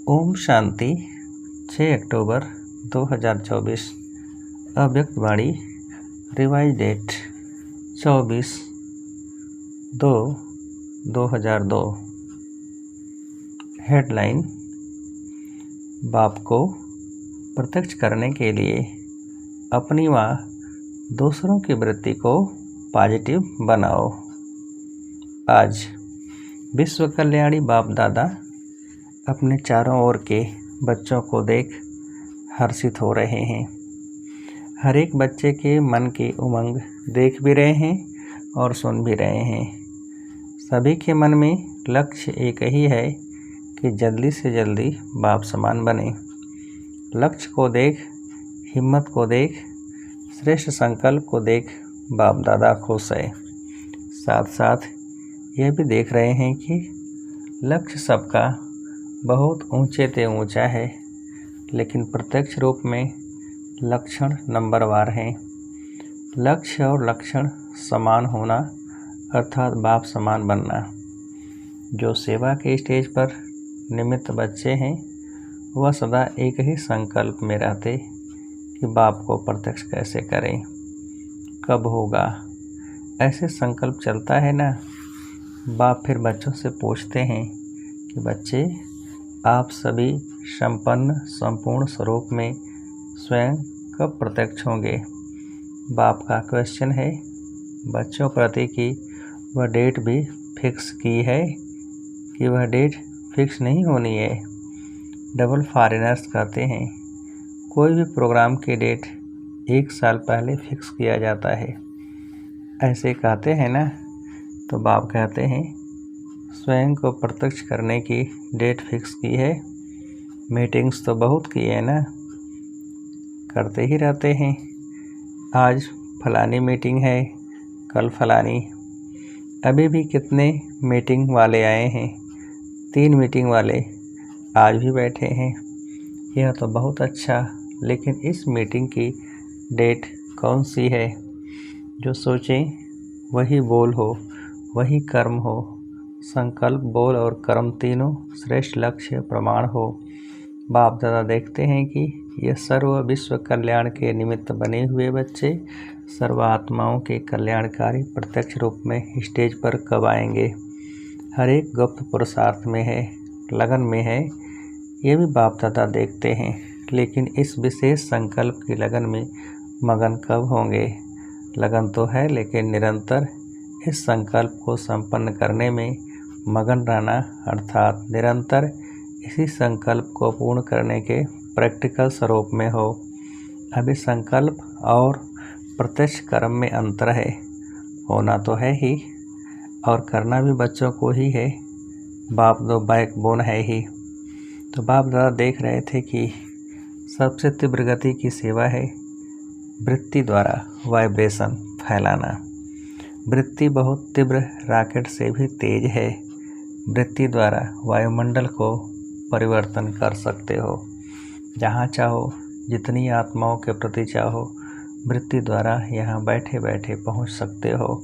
ओम शांति। 6 अक्टूबर 2024। अव्यक्त वाणी। Revise date 24/2/2002। Headline. बाप को प्रत्यक्ष करने के लिए अपनी व दूसरों की वृत्ति को पॉजिटिव बनाओ। आज विश्व कल्याणी बाप दादा अपने चारों ओर के बच्चों को देख हर्षित हो रहे हैं। हर एक बच्चे के मन की उमंग देख भी रहे हैं और सुन भी रहे हैं। सभी के मन में लक्ष्य एक ही है कि जल्दी से जल्दी बाप समान बने। लक्ष्य को देख, हिम्मत को देख, श्रेष्ठ संकल्प को देख बाप दादा खुश है। साथ साथ यह भी देख रहे हैं कि लक्ष्य सबका बहुत ऊंचे ते ऊंचा है, लेकिन प्रत्यक्ष रूप में लक्षण नंबरवार हैं। लक्ष्य और लक्षण समान होना अर्थात बाप समान बनना। जो सेवा के स्टेज पर निमित्त बच्चे हैं वह सदा एक ही संकल्प में रहते कि बाप को प्रत्यक्ष कैसे करें, कब होगा। ऐसे संकल्प चलता है ना। बाप फिर बच्चों से पूछते हैं कि बच्चे, आप सभी संपूर्ण स्वरूप में स्वयं कब प्रत्यक्ष होंगे। बाप का क्वेश्चन है बच्चों प्रति कि वह डेट भी फिक्स की है कि वह डेट फिक्स नहीं होनी है। डबल फॉरेनर्स कहते हैं कोई भी प्रोग्राम की डेट 1 साल पहले फिक्स किया जाता है। ऐसे कहते हैं ना। तो बाप कहते हैं स्वयं को प्रत्यक्ष करने की डेट फिक्स की है। मीटिंग्स तो बहुत की है ना, करते ही रहते हैं। आज फलानी मीटिंग है, कल फलानी। अभी भी कितने मीटिंग वाले आए हैं। 3 मीटिंग वाले आज भी बैठे हैं। यह तो बहुत अच्छा, लेकिन इस मीटिंग की डेट कौन सी है। जो सोचें वही बोल हो, वही कर्म हो। संकल्प, बोल और कर्म तीनों श्रेष्ठ लक्ष्य प्रमाण हो। बाप दादा देखते हैं कि ये सर्व विश्व कल्याण के निमित्त बने हुए बच्चे सर्व आत्माओं के कल्याणकारी प्रत्यक्ष रूप में स्टेज पर कब आएंगे। हर एक गुप्त पुरुषार्थ में है, लगन में है। ये भी बाप दादा देखते हैं, लेकिन इस विशेष संकल्प की लगन में मगन कब होंगे। लगन तो है, लेकिन निरंतर इस संकल्प को संपन्न करने में मगन रहना अर्थात निरंतर इसी संकल्प को पूर्ण करने के प्रैक्टिकल स्वरूप में हो। अभी संकल्प और प्रत्यक्ष कर्म में अंतर है। होना तो है ही और करना भी बच्चों को ही है। बाप दो बैकबोन है ही। तो बाप दादा देख रहे थे कि सबसे तीव्र गति की सेवा है वृत्ति द्वारा वाइब्रेशन फैलाना। वृत्ति बहुत तीव्र रॉकेट से भी तेज है। वृत्ति द्वारा वायुमंडल को परिवर्तन कर सकते हो। जहाँ चाहो, जितनी आत्माओं के प्रति चाहो, वृत्ति द्वारा यहाँ बैठे बैठे पहुँच सकते हो।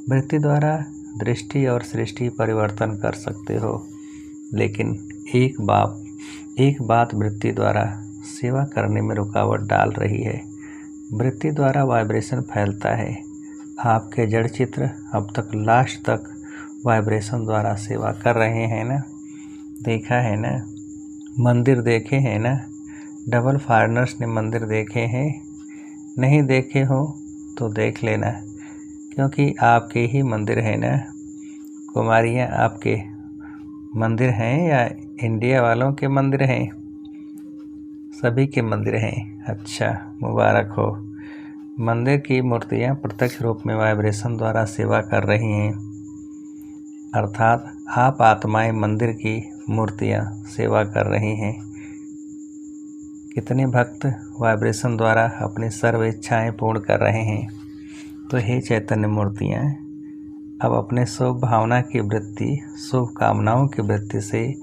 वृत्ति द्वारा दृष्टि और सृष्टि परिवर्तन कर सकते हो। लेकिन एक बात वृत्ति द्वारा सेवा करने में रुकावट डाल रही है। वृत्ति द्वारा वाइब्रेशन फैलता है। आपके जड़ चित्र अब तक लास्ट तक वाइब्रेशन द्वारा सेवा कर रहे हैं ना। देखा है ना, मंदिर देखे हैं ना। डबल फॉरेनर्स ने मंदिर देखे हैं। नहीं देखे हो तो देख लेना, क्योंकि आपके ही मंदिर है ना। कुमारियाँ आपके मंदिर हैं या इंडिया वालों के मंदिर हैं। सभी के मंदिर हैं। अच्छा, मुबारक हो। मंदिर की मूर्तियाँ प्रत्यक्ष रूप में वाइब्रेशन द्वारा सेवा कर रही हैं। अर्थात आप आत्माएं मंदिर की मूर्तियाँ सेवा कर रही हैं। कितने भक्त वाइब्रेशन द्वारा अपनी सर्व इच्छाएँ पूर्ण कर रहे हैं। तो हे चैतन्य मूर्तियाँ, अब अपने शुभ भावना की वृत्ति, शुभ कामनाओं की वृत्ति से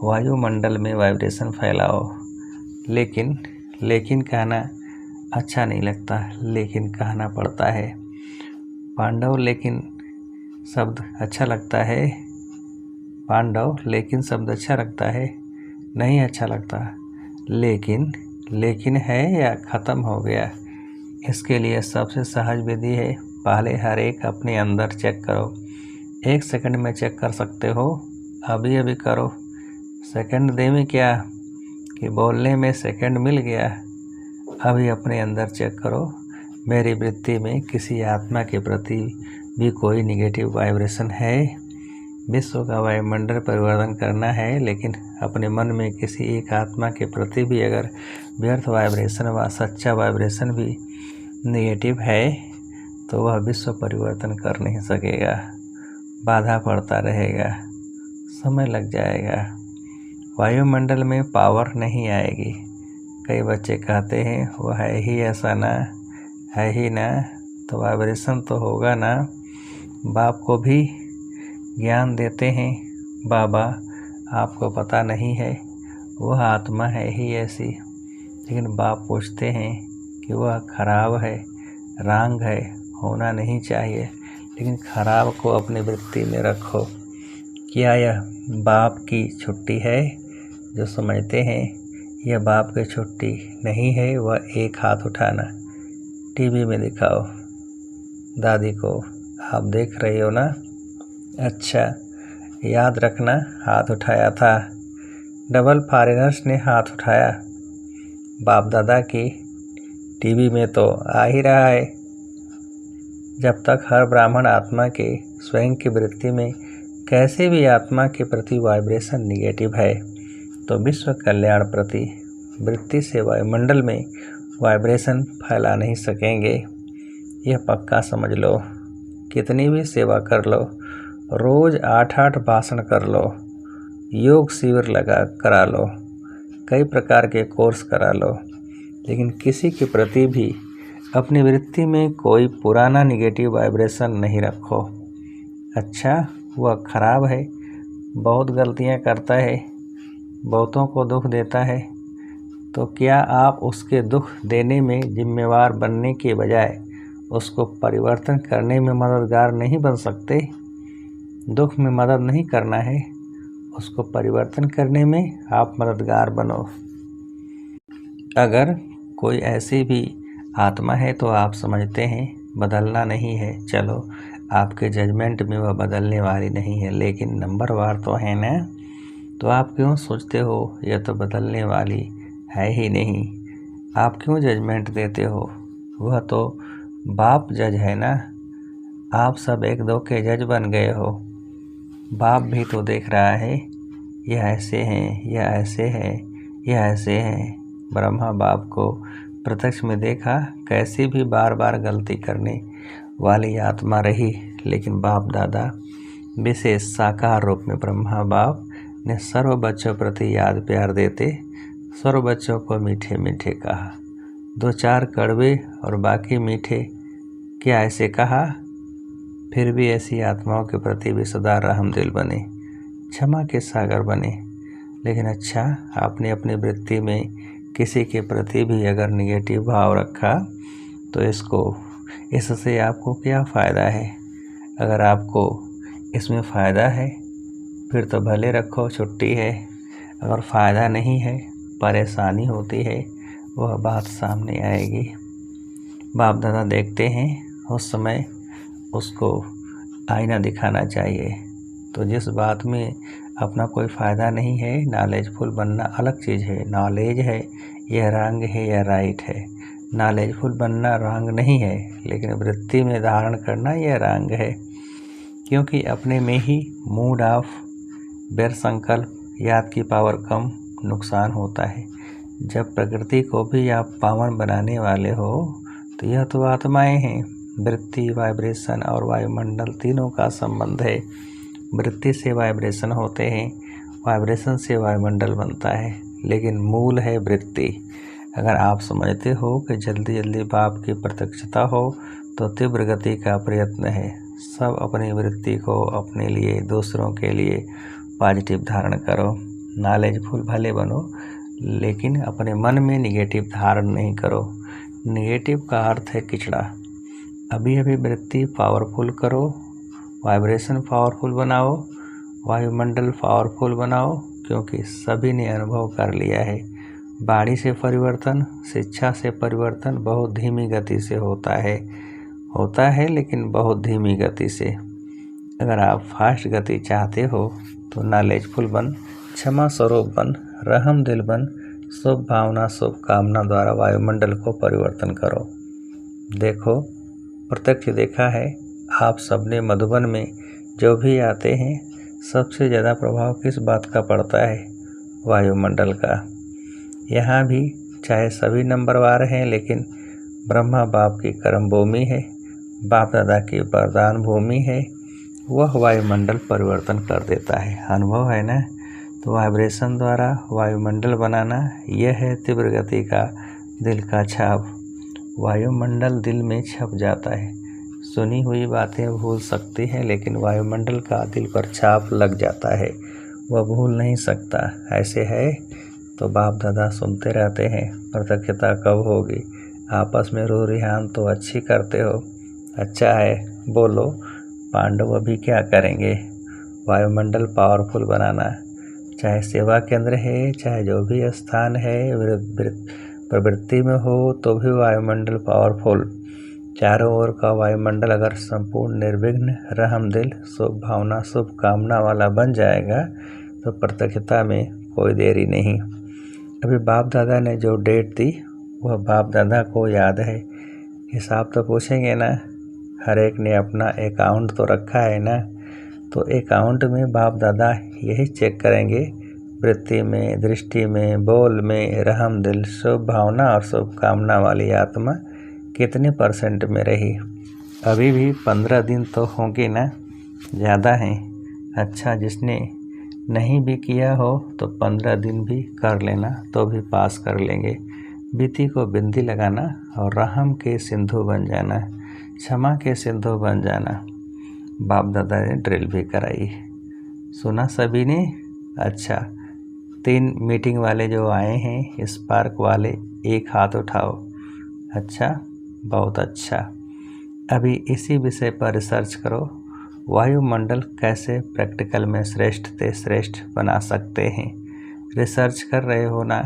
वायुमंडल में वाइब्रेशन फैलाओ। लेकिन कहना अच्छा नहीं लगता, लेकिन कहना पड़ता है। पांडव लेकिन शब्द अच्छा लगता है। पांडव लेकिन शब्द अच्छा लगता है। नहीं अच्छा लगता, लेकिन है या ख़त्म हो गया। इसके लिए सबसे सहज विधि है, पहले हर एक अपने अंदर चेक करो। 1 सेकंड में चेक कर सकते हो, अभी अभी करो। सेकंड दे में क्या कि बोलने में सेकंड मिल गया। अभी अपने अंदर चेक करो, मेरी वृत्ति में किसी आत्मा के प्रति भी कोई निगेटिव वाइब्रेशन है। विश्व का वायुमंडल परिवर्तन करना है, लेकिन अपने मन में किसी एक आत्मा के प्रति भी अगर व्यर्थ वाइब्रेशन व सच्चा वाइब्रेशन भी नेगेटिव है तो वह विश्व परिवर्तन कर नहीं सकेगा, बाधा पड़ता रहेगा, समय लग जाएगा, वायुमंडल में पावर नहीं आएगी। कई बच्चे कहते हैं वो है ही ऐसा ना, है ही ना, तो वाइब्रेशन तो होगा ना। बाप को भी ज्ञान देते हैं, बाबा आपको पता नहीं है, वह आत्मा है ही ऐसी। लेकिन बाप पूछते हैं कि वह खराब है, रंग है, होना नहीं चाहिए, लेकिन खराब को अपनी वृत्ति में रखो। क्या यह बाप की छुट्टी है? जो समझते हैं यह बाप की छुट्टी नहीं है, वह एक हाथ उठाना। टीवी में दिखाओ दादी को, आप देख रही हो ना? अच्छा, याद रखना हाथ उठाया था। डबल फॉरेनर्स ने हाथ उठाया। बाप दादा की टीवी में तो आ ही रहा है। जब तक हर ब्राह्मण आत्मा के स्वयं की वृत्ति में कैसे भी आत्मा के प्रति वाइब्रेशन निगेटिव है, तो विश्व कल्याण प्रति वृत्ति से वायुमंडल में वाइब्रेशन फैला नहीं सकेंगे। यह पक्का समझ लो। कितनी भी सेवा कर लो, रोज़ 8-8 भाषण कर लो, योग शिविर करा लो, कई प्रकार के कोर्स करा लो, लेकिन किसी के प्रति भी अपनी वृत्ति में कोई पुराना निगेटिव वाइब्रेशन नहीं रखो। अच्छा, वह खराब है, बहुत गलतियां करता है, बहुतों को दुख देता है, तो क्या आप उसके दुख देने में जिम्मेवार बनने के बजाय उसको परिवर्तन करने में मददगार नहीं बन सकते? दुख में मदद नहीं करना है, उसको परिवर्तन करने में आप मददगार बनो। अगर कोई ऐसी भी आत्मा है तो आप समझते हैं बदलना नहीं है, चलो आपके जजमेंट में वह बदलने वाली नहीं है, लेकिन नंबरवार तो है ना, तो आप क्यों सोचते हो यह तो बदलने वाली है ही नहीं? आप क्यों जजमेंट देते हो? वह तो बाप जज है ना। आप सब एक दो के जज बन गए हो। बाप भी तो देख रहा है, यह ऐसे हैं, यह ऐसे है, यह ऐसे हैं। ब्रह्मा बाप को प्रत्यक्ष में देखा, कैसी भी बार बार गलती करने वाली आत्मा रही, लेकिन बाप दादा विशेष साकार रूप में ब्रह्मा बाप ने सर्व बच्चों प्रति याद प्यार देते सर्व बच्चों को मीठे मीठे कहा। 2-4 कड़वे और बाकी मीठे, क्या ऐसे कहा? फिर भी ऐसी आत्माओं के प्रति भी सदा रहमदिल बने, क्षमा के सागर बने। लेकिन अच्छा, आपने अपनी वृत्ति में किसी के प्रति भी अगर निगेटिव भाव रखा तो इससे आपको क्या फ़ायदा है? अगर आपको इसमें फ़ायदा है फिर तो भले रखो, छुट्टी है। अगर फ़ायदा नहीं है, परेशानी होती है, वह बात सामने आएगी। बाप दादा देखते हैं, उस समय उसको आईना दिखाना चाहिए। तो जिस बात में अपना कोई फ़ायदा नहीं है, नॉलेजफुल बनना अलग चीज़ है। नॉलेज है, यह रंग है, यह राइट है। नॉलेजफुल बनना रंग नहीं है, लेकिन वृत्ति में धारण करना यह रंग है। क्योंकि अपने में ही मूड ऑफ, व्यर्थ संकल्प, याद की पावर कम, नुकसान होता है। जब प्रकृति को भी आप पावन बनाने वाले हो तो यह तो आत्माएं हैं। वृत्ति, वाइब्रेशन और वायुमंडल तीनों का संबंध है। वृत्ति से वाइब्रेशन होते हैं, वाइब्रेशन से वायुमंडल बनता है, लेकिन मूल है वृत्ति। अगर आप समझते हो कि जल्दी जल्दी बाप की प्रत्यक्षता हो तो तीव्र गति का प्रयत्न है। सब अपनी वृत्ति को अपने लिए, दूसरों के लिए पॉजिटिव धारण करो। नॉलेजफुल भले बनो, लेकिन अपने मन में निगेटिव धारण नहीं करो। निगेटिव का अर्थ है किचड़ा। अभी अभी वृत्ति पावरफुल करो, वाइब्रेशन पावरफुल बनाओ, वायुमंडल पावरफुल बनाओ। क्योंकि सभी ने अनुभव कर लिया है, बाड़ी से परिवर्तन, शिक्षा से परिवर्तन बहुत धीमी गति से होता है लेकिन बहुत धीमी गति से। अगर आप फास्ट गति चाहते हो तो नॉलेजफुल बन, क्षमा स्वरूप बन, रहम दिल बन, शुभ भावना शुभ कामना द्वारा वायुमंडल को परिवर्तन करो। देखो, प्रत्यक्ष देखा है, आप सबने मधुबन में जो भी आते हैं सबसे ज़्यादा प्रभाव किस बात का पड़ता है? वायुमंडल का। यहाँ भी चाहे सभी नंबरवार हैं, लेकिन ब्रह्मा बाप की कर्म भूमि है, बाप दादा की वरदान भूमि है, वह वायुमंडल परिवर्तन कर देता है। अनुभव है ना? तो वाइब्रेशन द्वारा वायुमंडल बनाना, यह है तीव्र गति का दिल का छाप। वायुमंडल दिल में छप जाता है। सुनी हुई बातें भूल सकती हैं, लेकिन वायुमंडल का दिल पर छाप लग जाता है, वह भूल नहीं सकता। ऐसे है तो बाप दादा सुनते रहते हैं, प्रत्यक्षता कब होगी? आपस में रो रिहान तो अच्छी करते हो, अच्छा है, बोलो पांडव अभी क्या करेंगे? वायुमंडल पावरफुल बनाना, चाहे सेवा केंद्र है, चाहे जो भी स्थान है, प्रवृत्ति में हो तो भी वायुमंडल पावरफुल। चारों ओर का वायुमंडल अगर संपूर्ण निर्विघ्न, रहम दिल, शुभ भावना शुभ कामना वाला बन जाएगा तो प्रत्यक्षता में कोई देरी नहीं। अभी बाप दादा ने जो डेट दी वह बाप दादा को याद है। हिसाब तो पूछेंगे ना, हर एक ने अपना अकाउंट तो रखा है ना, तो अकाउंट में बाप दादा यही चेक करेंगे, वृत्ति में, दृष्टि में, बोल में, रहम दिल, शुभ भावना और शुभ कामना वाली आत्मा कितने % में रही। अभी भी 15 दिन तो होंगे ना, ज़्यादा हैं। अच्छा, जिसने नहीं भी किया हो तो 15 दिन भी कर लेना तो भी पास कर लेंगे। बीती को बिंदी लगाना और रहम के सिंधु बन जाना, क्षमा के सिंधु बन जाना। बाप दादा ने ड्रिल भी कराई, सुना सभी ने? अच्छा, 3 मीटिंग वाले जो आए हैं, स्पार्क वाले, एक हाथ उठाओ। अच्छा, बहुत अच्छा। अभी इसी विषय पर रिसर्च करो, वायुमंडल कैसे प्रैक्टिकल में श्रेष्ठ से श्रेष्ठ बना सकते हैं। रिसर्च कर रहे हो ना?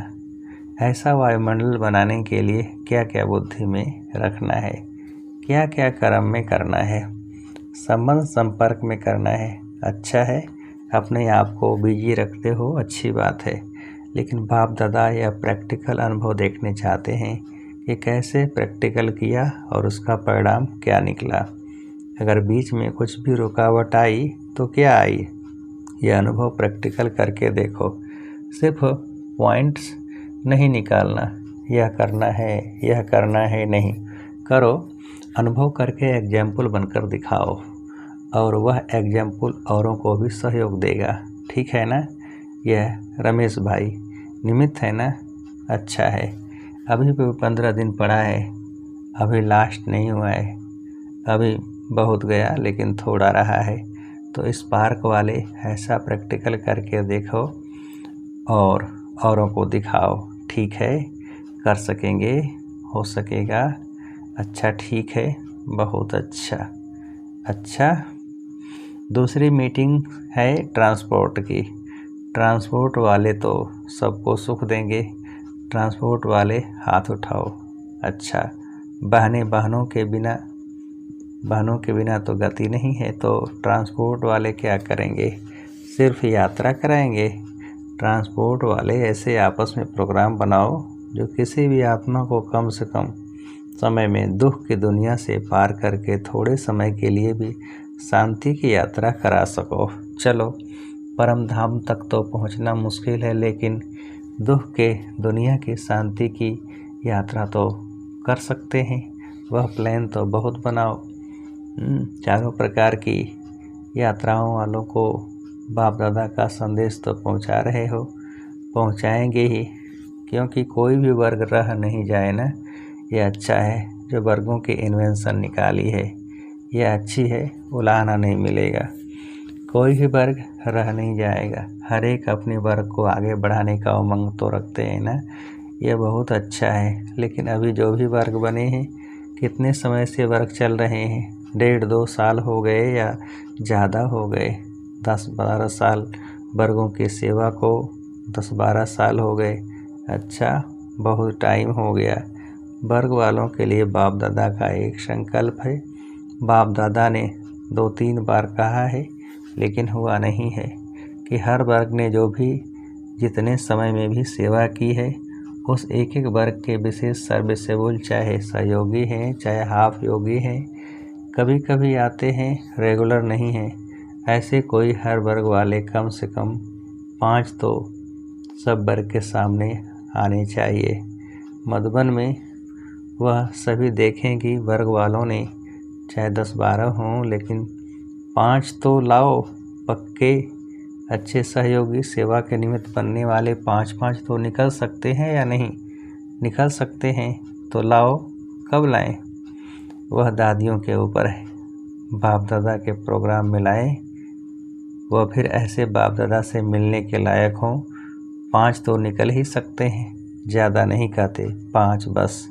ऐसा वायुमंडल बनाने के लिए क्या क्या बुद्धि में रखना है, क्या क्या कर्म में करना है, संबंध संपर्क में करना है। अच्छा है, अपने आप को बिजी रखते हो, अच्छी बात है, लेकिन बाप दादा यह प्रैक्टिकल अनुभव देखने चाहते हैं कि कैसे प्रैक्टिकल किया और उसका परिणाम क्या निकला। अगर बीच में कुछ भी रुकावट आई तो क्या आई, यह अनुभव प्रैक्टिकल करके देखो। सिर्फ पॉइंट्स नहीं निकालना, यह करना है नहीं, करो, अनुभव करके एग्जाम्पल बनकर दिखाओ और वह एग्जाम्पल औरों को भी सहयोग देगा। ठीक है ना? यह रमेश भाई निमित्त है ना? अच्छा है, अभी भी 15 दिन पड़ा है, अभी लास्ट नहीं हुआ है, अभी बहुत गया लेकिन थोड़ा रहा है। तो इस पार्क वाले ऐसा प्रैक्टिकल करके देखो और औरों को दिखाओ। ठीक है, कर सकेंगे, हो सकेगा। अच्छा, ठीक है, बहुत अच्छा। अच्छा, दूसरी मीटिंग है ट्रांसपोर्ट की। ट्रांसपोर्ट वाले तो सबको सुख देंगे, ट्रांसपोर्ट वाले हाथ उठाओ। अच्छा, बहनों के बिना तो गति नहीं है, तो ट्रांसपोर्ट वाले क्या करेंगे? सिर्फ यात्रा कराएंगे। ट्रांसपोर्ट वाले ऐसे आपस में प्रोग्राम बनाओ जो किसी भी आत्मा को कम से कम समय में दुख की दुनिया से पार करके थोड़े समय के लिए भी शांति की यात्रा करा सको। चलो, परम धाम तक तो पहुंचना मुश्किल है, लेकिन दुख के दुनिया की शांति की यात्रा तो कर सकते हैं। वह प्लान तो बहुत बनाओ। चारों प्रकार की यात्राओं वालों को बाप दादा का संदेश तो पहुंचा रहे हो, पहुंचाएंगे ही, क्योंकि कोई भी वर्ग रह नहीं जाए ना। यह अच्छा है जो वर्गों की इन्वेंशन निकाली है, यह अच्छी है, उलाहना नहीं मिलेगा, कोई भी वर्ग रह नहीं जाएगा। हर एक अपने वर्ग को आगे बढ़ाने का उमंग तो रखते हैं ना, यह बहुत अच्छा है। लेकिन अभी जो भी वर्ग बने हैं, कितने समय से वर्ग चल रहे हैं? 1.5-2 साल हो गए या ज़्यादा हो गए, 10-12 साल वर्गों की सेवा को 10-12 साल हो गए। अच्छा, बहुत टाइम हो गया। वर्ग वालों के लिए बाप दादा का एक संकल्प है। बाप दादा ने 2-3 बार कहा है, लेकिन हुआ नहीं है कि हर वर्ग ने जो भी जितने समय में भी सेवा की है, उस एक एक वर्ग के विशेष सर्विसेबल, चाहे सहयोगी हैं, चाहे हाफ योगी हैं, कभी कभी आते हैं, रेगुलर नहीं हैं, ऐसे कोई हर वर्ग वाले कम से कम 5 तो सब वर्ग के सामने आने चाहिए। मधुबन में वह सभी देखें कि वर्ग वालों ने चाहे 10-12 हों, लेकिन 5 तो लाओ। पक्के अच्छे सहयोगी सेवा के निमित्त बनने वाले 5-5 तो निकल सकते हैं या नहीं? निकल सकते हैं तो लाओ। कब लाएं? वह दादियों के ऊपर है। बाप दादा के प्रोग्राम में लाएं, वह फिर ऐसे बाप दादा से मिलने के लायक हों। 5 तो निकल ही सकते हैं, ज़्यादा नहीं कहते, 5 बस,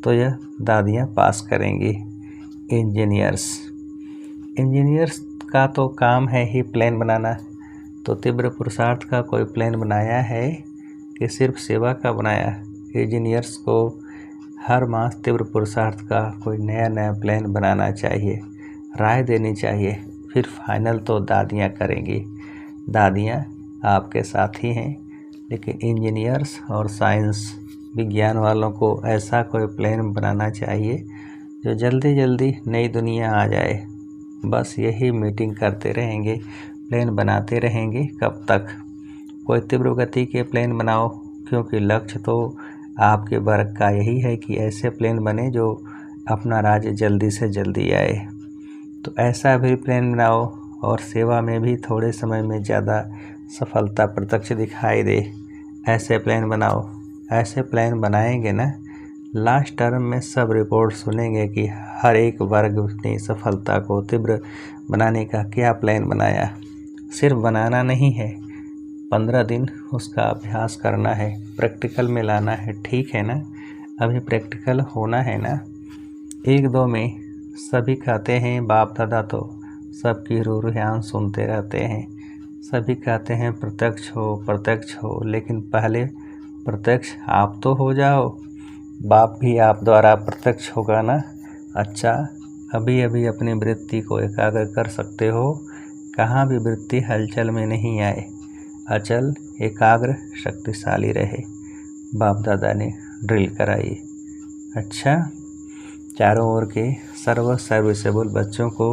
तो यह दादियाँ पास करेंगी। इंजीनियर्स का तो काम है ही प्लान बनाना, तो तीव्र पुरुषार्थ का कोई प्लान बनाया है कि सिर्फ सेवा का बनाया? इंजीनियर्स को हर मास तीव्र पुरुषार्थ का कोई नया प्लान बनाना चाहिए, राय देनी चाहिए, फिर फाइनल तो दादियाँ करेंगी। दादियाँ आपके साथी हैं, लेकिन इंजीनियर्स और साइंस विज्ञान वालों को ऐसा कोई प्लान बनाना चाहिए जो जल्दी जल्दी नई दुनिया आ जाए। बस यही मीटिंग करते रहेंगे, प्लान बनाते रहेंगे, कब तक? कोई तीव्र गति के प्लान बनाओ, क्योंकि लक्ष्य तो आपके वर्ग का यही है कि ऐसे प्लान बने जो अपना राज्य जल्दी से जल्दी आए। तो ऐसा भी प्लान बनाओ और सेवा में भी थोड़े समय में ज़्यादा सफलता प्रत्यक्ष दिखाई दे। ऐसे प्लान बनाओ। ऐसे प्लान बनाएंगे ना, लास्ट टर्म में सब रिपोर्ट सुनेंगे कि हर एक वर्ग ने सफलता को तीव्र बनाने का क्या प्लान बनाया। सिर्फ बनाना नहीं है, 15 दिन उसका अभ्यास करना है, प्रैक्टिकल में लाना है, ठीक है ना? अभी प्रैक्टिकल होना है ना। 1-2 में सभी कहते हैं बाप दादा तो सबकी रूहान सुनते रहते हैं, सभी कहते हैं प्रत्यक्ष हो, लेकिन पहले प्रत्यक्ष आप तो हो जाओ, बाप भी आप द्वारा प्रत्यक्ष होगा ना। अच्छा, अभी अभी अपनी वृत्ति को एकाग्र कर सकते हो, कहाँ भी वृत्ति हलचल में नहीं आए, अचल एकाग्र शक्तिशाली रहे। बाप दादा ने ड्रिल कराई। अच्छा, चारों ओर के सर्विसेबल बच्चों को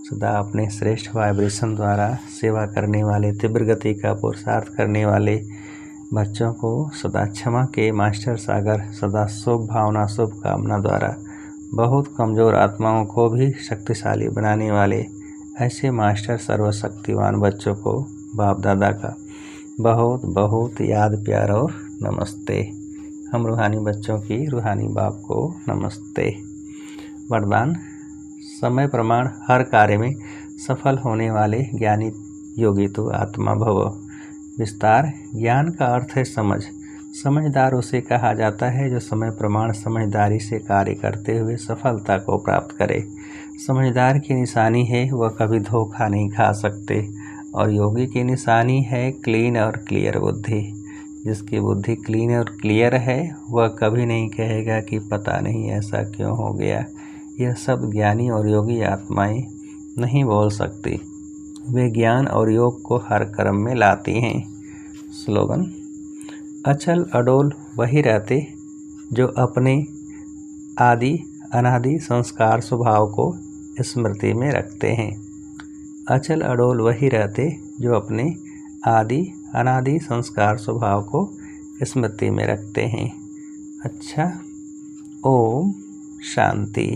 सदा अपने श्रेष्ठ वाइब्रेशन द्वारा सेवा करने वाले, तीव्र गति का पुरुषार्थ करने वाले बच्चों को सदा क्षमा के मास्टर सागर, सदा शुभ भावना शुभ कामना द्वारा बहुत कमज़ोर आत्माओं को भी शक्तिशाली बनाने वाले ऐसे मास्टर सर्वशक्तिवान बच्चों को बाप दादा का बहुत बहुत याद, प्यार और नमस्ते। हम रूहानी बच्चों की रूहानी बाप को नमस्ते। वरदान: समय प्रमाण हर कार्य में सफल होने वाले ज्ञानी योगी तो आत्मा भव। विस्तार: ज्ञान का अर्थ है समझ। समझदार उसे कहा जाता है जो समय प्रमाण समझदारी से कार्य करते हुए सफलता को प्राप्त करे। समझदार की निशानी है वह कभी धोखा नहीं खा सकते, और योगी की निशानी है क्लीन और क्लियर बुद्धि। जिसकी बुद्धि क्लीन और क्लियर है वह कभी नहीं कहेगा कि पता नहीं ऐसा क्यों हो गया। यह सब ज्ञानी और योगी आत्माएं नहीं बोल सकती, वे ज्ञान और योग को हर कर्म में लाती हैं। स्लोगन: अचल अडोल वही रहते जो अपने आदि अनादि संस्कार स्वभाव को स्मृति में रखते हैं। अचल अडोल वही रहते जो अपने आदि अनादि संस्कार स्वभाव को स्मृति में रखते हैं। अच्छा, ओम शांति।